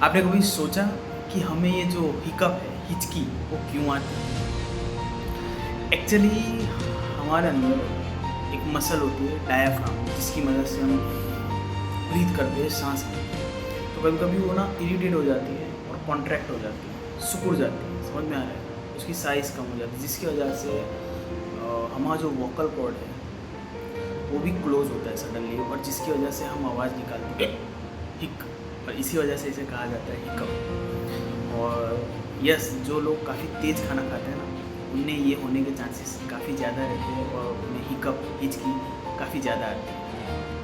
आपने कभी सोचा कि हमें ये जो हिकअप है, हिचकी, वो क्यों आती है? एक्चुअली हमारे अंदर एक मसल होती है डायाफ्राम, जिसकी मदद से हम ब्रीथ करते हैं, सांस लेते हैं। तो कभी कभी वो ना इरिटेट हो जाती है और कॉन्ट्रैक्ट हो जाती है, सिकुड़ जाती है, समझ में आ रहा है? उसकी साइज़ कम हो जाती है, जिसकी वजह से हमारा जो वोकल कॉर्ड है वो भी क्लोज होता है सडनली, और जिसकी वजह से हम आवाज़ निकालते हैं, हिक, और इसी वजह से इसे कहा जाता है हिकअप। और यस, जो लोग काफ़ी तेज़ खाना खाते हैं ना, उनमें ये होने के चांसेस काफ़ी ज़्यादा रहते हैं और उन्हें हिकअप, हिचकी काफ़ी ज़्यादा आती है।